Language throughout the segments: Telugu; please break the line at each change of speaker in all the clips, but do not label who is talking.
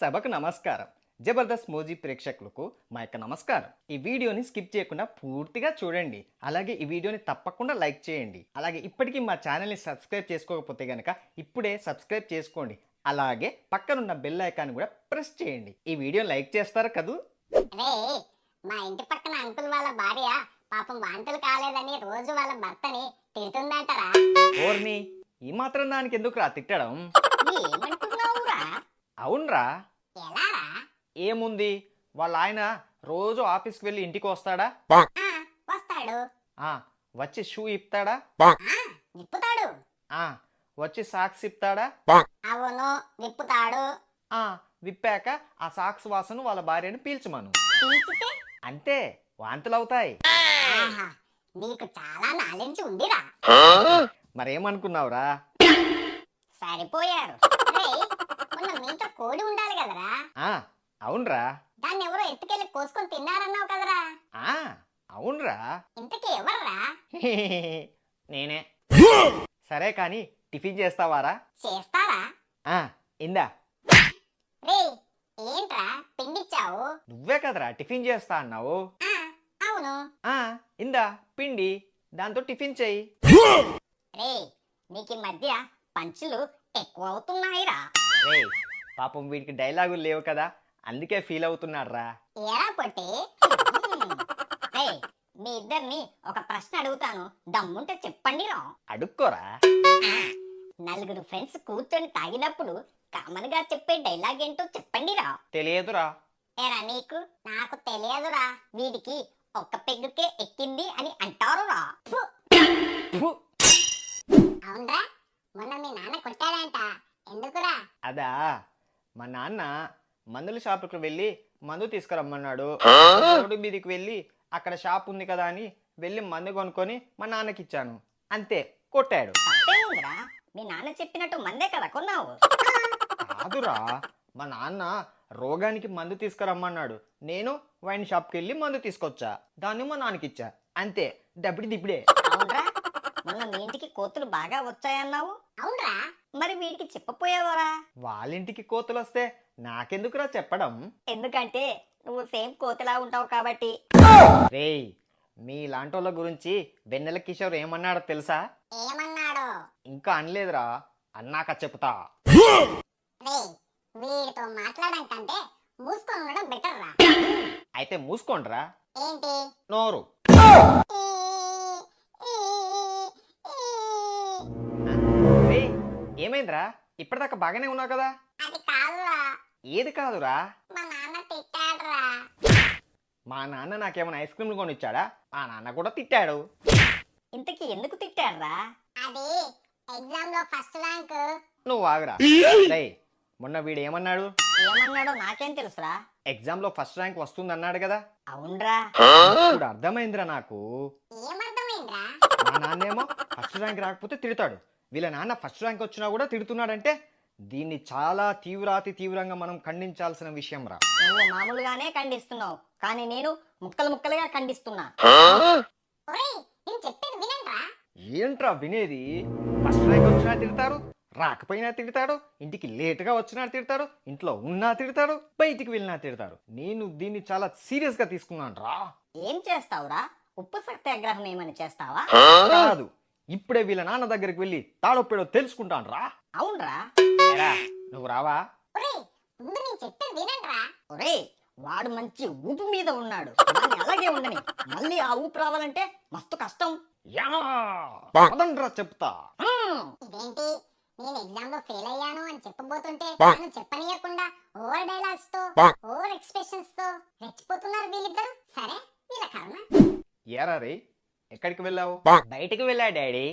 సభకు నమస్కారం. జబర్దస్త్ మోజీ ప్రేక్షకులకు మా యొక్క నమస్కారం. ఈ వీడియోని స్కిప్ చేయకుండా పూర్తిగా చూడండి. అలాగే ఈ వీడియోని తప్పకుండా లైక్ చేయండి. అలాగే ఇప్పటికీ మా ఛానల్ని సబ్స్క్రైబ్ చేసుకోకపోతే గనక ఇప్పుడే సబ్స్క్రైబ్ చేసుకోండి. అలాగే పక్కనున్న బెల్ ఐకాన్ కూడా ప్రెస్ చేయండి. ఈ వీడియోని లైక్ చేస్తారు కదూ?
రే, మా ఇంటి పక్కన అంకుల్ వాళ్ళ భార్య పాపం వాంతులు కాలేదని రోజు వాళ్ళ భర్తని తిడుతుందంటరా.
ఓర్ని, ఈ మాత్రం దానికి ఎందుకురా తిట్టడం?
ఏమంటున్నావురా?
అవునరా,
ఎలారా?
ఏముంది, వాళ్ళ ఆయన రోజు ఆఫీస్కి వెళ్ళి ఇంటికి వస్తాడా?
వస్తాడు.
వచ్చి షూ ఇప్తాడా?
విప్పుతాడు.
వచ్చి సాక్స్ ఇప్తాడా?
అవును, విప్పుతాడు.
విప్పాక ఆ సాక్స్ వాసన వాళ్ళ భార్యను పీల్చమను.
పీల్చితే
అంతే, వాంతులు అవుతాయి.
ఆహా, నీకు చాలా నాలెడ్జ్ ఉందిరా.
మరేమనుకున్నావురా?
సరిపోయారు. రేయ్, మొన్న మీతో కోడి ఉండాలి కదరా?
అవునరా.
దాన్ని ఎవరో ఎత్తుకెళ్ళి కోసుకొని తిన్నారన్నావు కదరా?
అవునరా.
ఇంతకీ ఎవర్రా?
నేనే. సరే కానీ టిఫిన్ చేస్తావారా?
చేస్తారా?
ఇందా.
రేయ్, ఏంట్రా పిండిచ్చావు?
నువ్వే కదరా టిఫిన్ చేస్తా అన్నావు.
అవును.
ఇందా పిండి, దాంతో టిఫిన్ చెయ్యి.
రేయ్, నీకు ఈ మధ్య పంచులు ఎక్కువ అవుతున్నాయిరా.
రేయ్, పాపం వీడికి డైలాగులు లేవు కదా, అందుకే ఫీల్ అవుతున్నాడ్రా.
ఏరా పొట్టి. రేయ్, మీ ఇద్దరిని ఒక ప్రశ్న అడుగుతాను, దమ్ముంటే చెప్పండి రా.
అడుక్కోరా.
నలుగురు ఫ్రెండ్స్ కూర్చొని తాగినప్పుడు కామన్ గా చెప్పే డైలాగ్ ఏంటో చెప్పండి రా.
తెలియదురా.
ఏరా నీకు? నాకు తెలియదురా. వీడికి ఒక్క పెగ్గుకే ఎక్కింది అని అంటారు రా. అవునరా, మొన్న మీ నాన్న కొట్టాడంట, ఎందుకురా?
అదా, మా నాన్న మందుల షాపుకి వెళ్ళి మందు తీసుకురమ్మన్నాడు. రోడ్డు మీదకి వెళ్ళి అక్కడ షాప్ ఉంది కదా అని వెళ్ళి మందు కొనుక్కొని మా నాన్నకి ఇచ్చాను, అంతే, కొట్టాడు.
తప్పేముందిరా, మీ నాన్న చెప్పినట్టు మందే కదా కొన్నావు.
కాదురా, మా నాన్న రోగానికి మందు తీసుకురమ్మన్నాడు. నేను వైన్ షాప్కి వెళ్ళి మందు తీసుకొచ్చా, దాన్ని మా నాన్నకి ఇచ్చా, అంతే, దబ్బిడి దిబ్బిడే.
అవునరా, మొన్న మీ ఇంటికి కోతులు బాగా వచ్చాయన్నావు. అవునరా, మరి వీడికి చెప్పపోయావరా?
వాళ్ళింటికి కోతులు వస్తే నాకెందుకురా చెప్పడం?
ఎందుకంటే నువ్వు సేమ్ కోతిలా ఉంటావు కాబట్టి.
రేయ్, మీ లాంటోళ్ళ గురించి వెన్నెల కిషోర్ ఏమన్నాడో తెలుసా?
ఏమన్నాడో?
ఇంకా అనలేదురా, అన్నాక చెప్తా.
వీడితో మాట్లాడడం కంటే మూసుకొని ఉండడం బెటర్ రా.
అయితే మూసుకోండ్రా.
ఏంటి?
నోరు. రేయ్, ఏమైందిరా? ఇప్పటిదాకా బాగానే ఉన్నావు కదా.
అది కాదురా.
ఏది కాదురా?
మా నాన్న తిట్టాడురా.
మా నాన్న నాకేమైనా ఐస్ క్రీమ్లు కొనిచ్చాడా? మా నాన్న కూడా తిట్టాడు.
ఇంతకీ ఎందుకు తిట్టాడురా? అది ఎగ్జామ్ లో ఫస్ట్ ర్యాంక్.
నువ్వు ఆగురా. రేయ్, మొన్న వీడు ఏమన్నాడు?
ఏమన్నాడో నాకేం తెలుసురా.
ఎగ్జామ్ లో ఫస్ట్ ర్యాంక్ వస్తుంది అన్నాడు కదా.
అవునరా.
ఇప్పుడు అర్థమైందిరా నాకు.
ఏమర్థమైందిరా?
మా నాన్నేమో ఫస్ట్ ర్యాంక్ రాకపోతే తిడతాడు, వీళ్ళ నాన్న ఫస్ట్ ర్యాంక్ వచ్చినా కూడా తిడుతున్నాడంటే దీన్ని చాలా తీవ్రంగా మనం ఖండించాల్సిన విషయం రా.
నువ్వు మామూలుగానే ఖండిస్తున్నావు, కానీ నేను ముక్కలు ముక్కలుగా ఖండిస్తున్నా.
ఏంట్రా వినేది? ఫస్ట్ ర్యాంక్ వచ్చినా తిడతారు, రాకపోయినా తిడతాడు, ఇంటికి లేటుగా వచ్చినా తిడతాడు, ఇంట్లో ఉన్నా తిడతాడు, బయటికి వెళ్ళినా తిడతాడు. నేను దీన్ని చాలా సీరియస్ గా తీసుకున్నాను రా.
ఏం చేస్తావురా? ఉప్పు సత్యాగ్రహం ఏమని చేస్తావా?
కాదు, ఇప్పుడే వీళ్ళ నాన్న దగ్గరికి వెళ్ళి తాడొప్పాడో తెలుసుకుంటాను రా.
అవునరా.
నువ్వు రావా?
వాడు మంచి ఊపు మీద ఉన్నాడు, దాన్ని అలాగే ఉండని. మళ్ళీ ఆ ఊపు రావాలంటే మస్తు కష్టం.
పదండ్రా చెప్తా.
ఇదేంటి, నేను ఎగ్జామ్ లో ఫెయిల్ అయ్యాను అని చెప్పబోతుంటే చెప్పనీయకుండా ఓవర్ డైలాగ్స్ తో, ఓవర్ ఎక్స్ప్రెషన్స్ తో రెచ్చిపోతున్నారు వీళ్ళిద్దరు. సరే, వీళ్ళ కర్మ.
ఏరా రే, ఎక్కడికి వెళ్ళావు? బయటికి వెళ్ళా డాడీ.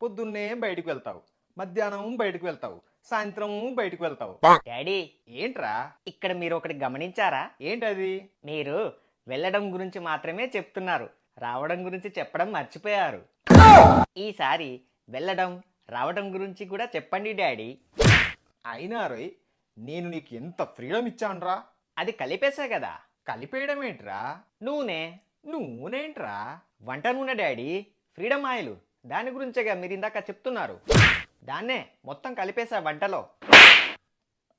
పొద్దున్నే బయటికి వెళ్తావు, మధ్యాహ్నం బయటికి వెళ్తావు, సాయంత్రం బయటికి వెళ్తావు. డాడీ, ఏంట్రా ఇక్కడ మీరు ఒకటి గమనించారా? ఏంటది? మీరు వెళ్ళడం గురించి మాత్రమే చెప్తున్నారు, రావడం గురించి చెప్పడం మర్చిపోయారు. ఈసారి వెళ్ళడం రావడం గురించి కూడా చెప్పండి డాడీ. అయినా రోయ్, నేను నీకు ఎంత ఫ్రీడమ్ ఇచ్చానురా. అది కలిపేసా కదా. కలిపేయడం ఏంట్రా? నూనెంట్రా? వంట నూనె డాడీ, ఫ్రీడమ్ ఆయిల్, దాని గురించేగా మీరు ఇందాక చెప్తున్నారు. దాన్నే మొత్తం కలిపేసా వంటలో.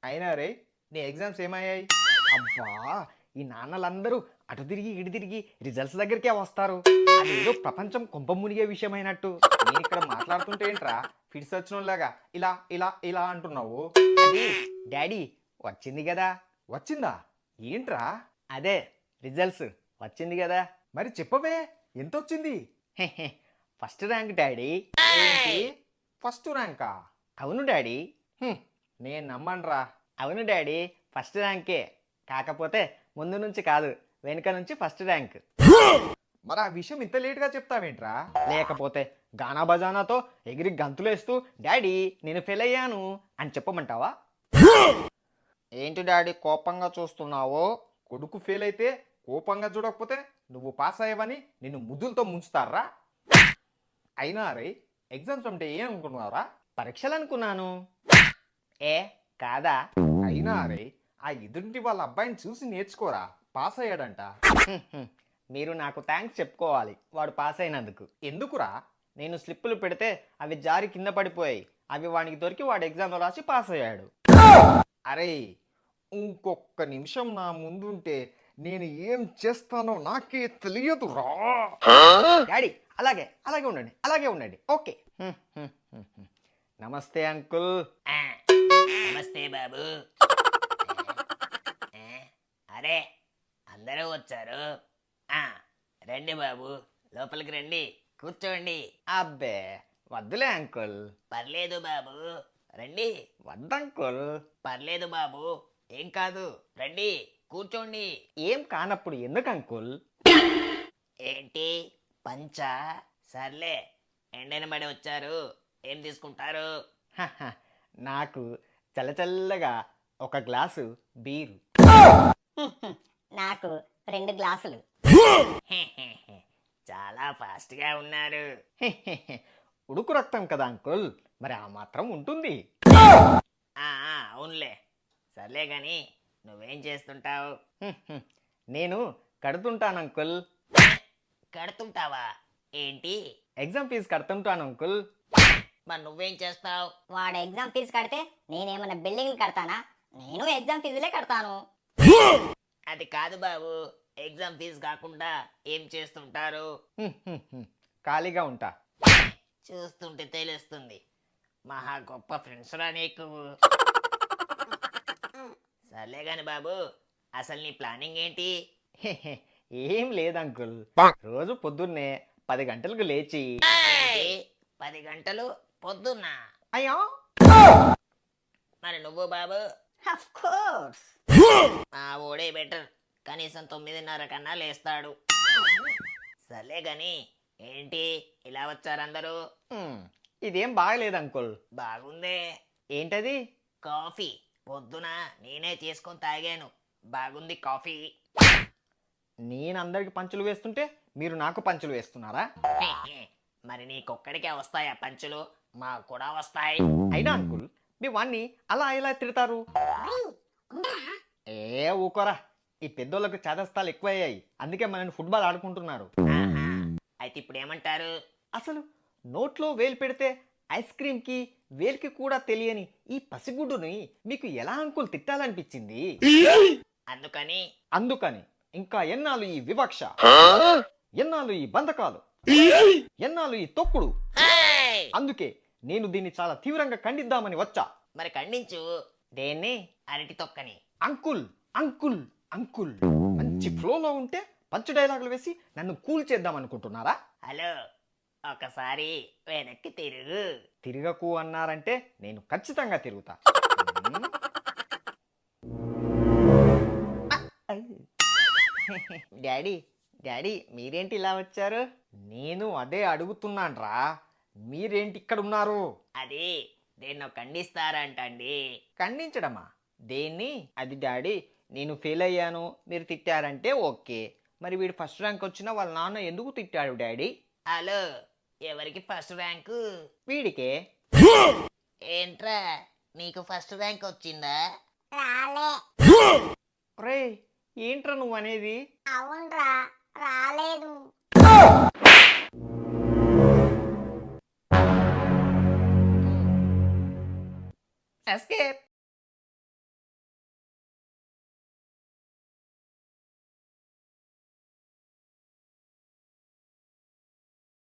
అయినా రే నీ ఎగ్జామ్స్ ఏమయ్యాయి? అబ్బా, ఈ నాన్నలందరూ అటు తిరిగి ఇటు తిరిగి రిజల్ట్స్ దగ్గరికే వస్తారు. అదేదో ప్రపంచం కొంప మునిగే విషయమైనట్టు నేను ఇక్కడ మాట్లాడుతుంటే ఏంట్రా ఫిట్స్ వచ్చినోళ్ళగా ఇలా ఇలా ఇలా అంటున్నావు? అది డాడీ వచ్చింది కదా. వచ్చిందా? ఏంట్రా? అదే రిజల్ట్స్ వచ్చింది కదా. మరి చెప్పవే, ఎంత వచ్చింది? First rank daddy. ఏంటి ఫస్ట్ ర్యాంకా? అవును డాడీ. నేను నమ్మనురా. అవును డాడీ, ఫస్ట్ ర్యాంకే. కాకపోతే ముందు నుంచి కాదు, వెనుక నుంచి ఫస్ట్ ర్యాంక్. మరి ఆ విషయం ఇంత లేట్గా చెప్తావేంట్రా? లేకపోతే గానా బజానాతో ఎగిరి గంతులేస్తూ డాడీ నేను ఫెయిల్ అయ్యాను అని చెప్పమంటావా? ఏంటి డాడీ కోపంగా చూస్తున్నావు? కొడుకు ఫెయిల్ అయితే కోపంగా చూడకపోతే నువ్వు పాస్ అయ్యావని నిన్ను ముద్దులతో ముంచుతారా? అయినా రే ఎగ్జామ్స్ అంటే ఏం అనుకున్నారా? పరీక్షలు అనుకున్నాను. ఏ కాదా? అయినా రే ఆ ఎదుటి వాళ్ళ అబ్బాయిని చూసి నేర్చుకోరా, పాస్ అయ్యాడంట. మీరు నాకు థ్యాంక్స్ చెప్పుకోవాలి వాడు పాస్ అయినందుకు. ఎందుకురా? నేను స్లిప్పులు పెడితే అవి జారి కింద పడిపోయాయి, అవి వానికి దొరికి వాడు ఎగ్జామ్లో రాసి పాస్ అయ్యాడు. అరే ఇంకొక నిమిషం నా ముందుంటే నేను ఏం చేస్తానో నాకే తెలియదురా. డాడీ అలాగే అలాగే ఉండండి, అలాగే ఉండండి. ఓకే. నమస్తే అంకుల్.
నమస్తే బాబు. అరే అందరూ వచ్చారు. రండి బాబు, లోపలికి రండి, కూర్చోండి.
అబ్బే వద్దులే అంకుల్.
పర్లేదు బాబు, రండి.
వద్దంకుల్.
పర్లేదు బాబు, ఏం కాదు, రండి కూర్చోండి.
ఏం కానప్పుడు ఎందుకు అంకుల్?
ఏంటి పంచా? సర్లే, ఎండన పడి వచ్చారు, ఏం తీసుకుంటారు?
నాకు చల్లచల్లగా ఒక గ్లాసు బీరు.
నాకు 2 గ్లాసులు.
చాలా ఫాస్ట్గా ఉన్నారు.
ఉడుకు రక్తం కదా అంకుల్, మరి ఆ మాత్రం ఉంటుంది.
అవునులే. సర్లే గాని నువ్వేం చేస్తుంటావు?
నేను కడుతుంటాను అంకుల్.
కడుతుంటావా? ఏంటి?
ఎగ్జామ్ ఫీజు కడుతుంటాను అంకుల్.
మరి నువ్వేం చేస్తావు?
వాడు ఎగ్జామ్ ఫీజు కడితే నేనేమన్నా బిల్డింగ్లు కడతానా? నేను ఎగ్జామ్ ఫీజులే కడతాను.
అది కాదు బాబు, ఎగ్జామ్ ఫీజు కాకుండా ఏం చేస్తుంటారు?
ఖాళీగా ఉంటా.
చూస్తుంటే తెలుస్తుంది, మహా గొప్ప ఫ్రెండ్స్ రా నీకు. సర్లే గాని బాబు, అసలు నీ ప్లానింగ్ ఏంటి?
ఏం లేదు అంకుల్, రోజు పొద్దున్నే 10 గంటలకు లేచి.
10 గంటలు పొద్దున్న?
అయ్యా.
మరి నువ్వు బాబు?
Of course.
మా ఓడే బెటర్, కనీసం 9:30 కన్నా లేస్తాడు. సర్లే గాని ఏంటి ఇలా వచ్చారందరూ?
ఇదేం బాగలేదు అంకుల్.
బాగుందే.
ఏంటది?
కాఫీ పొద్దున నేనే చేసుకొని తాగాను, బాగుంది కాఫీ.
నేను అందరికి పంచులు వేస్తుంటే మీరు నాకు పంచులు వేస్తున్నారా?
మరి నీకొక్కడికే వస్తాయా పంచులు? మాకు కూడా వస్తాయి.
అయినా అంకుల్ మీ వాణ్ణి అలా ఇలా తిడతారు. ఏ ఊకోరా, ఈ పెద్దోళ్ళకు చేదస్తాలు ఎక్కువయ్యాయి, అందుకే మనని ఫుట్బాల్ ఆడుకుంటున్నారు.
ఆహా, అయితే ఇప్పుడు ఏమంటారు?
అసలు నోట్లో వేలు పెడితే ఐస్ క్రీమ్ కి వేలికి కూడా తెలియని ఈ పసిగుడ్డుని మీకు ఎలా అంకుల్ తిట్టాలనిపించింది? అందుకని ఇంకా ఎన్నాళ్ళు ఈ వివక్ష, ఎన్నాళ్ళు ఈ బంధకాలు, ఎన్నాళ్ళు ఈ తొక్కుడు? అందుకే నేను దీన్ని చాలా తీవ్రంగా ఖండిద్దామని వచ్చా.
మరి ఖండించు.
దేన్ని?
అరటి తొక్కని.
అంకుల్ అంకుల్ అంకుల్ మంచి ఫ్లోలో ఉంటే పంచు డైలాగులు వేసి నన్ను కూల్ చేద్దాం అనుకుంటున్నారా?
హలో, ఒకసారి వెనక్కి తిరుగు.
తిరగకు అన్నారంటే నేను ఖచ్చితంగా తిరుగుతా. డాడీ డాడీ మీరేంటి ఇలా వచ్చారు? నేను అదే అడుగుతున్నాన్రా, మీరేంటి ఇక్కడ ఉన్నారు?
అది దేన్నో ఖండిస్తారంటండి.
ఖండించడమా? దేన్ని? అది డాడీ నేను ఫెయిల్ అయ్యాను మీరు తిట్టారంటే ఓకే, మరి వీడు ఫస్ట్ ర్యాంక్ వచ్చినా వాళ్ళ నాన్న ఎందుకు తిట్టాడు డాడీ?
హలో, ఎవరికి ఫస్ట్ ర్యాంకు?
వీడికే.
ఏంట్రా నీకు ఫస్ట్ ర్యాంక్ వచ్చిందా?
రాలే.
రే ఏంట్రా నువ్వు అనేది?
అవునరా, రాలేదు.
ఎస్కేప్.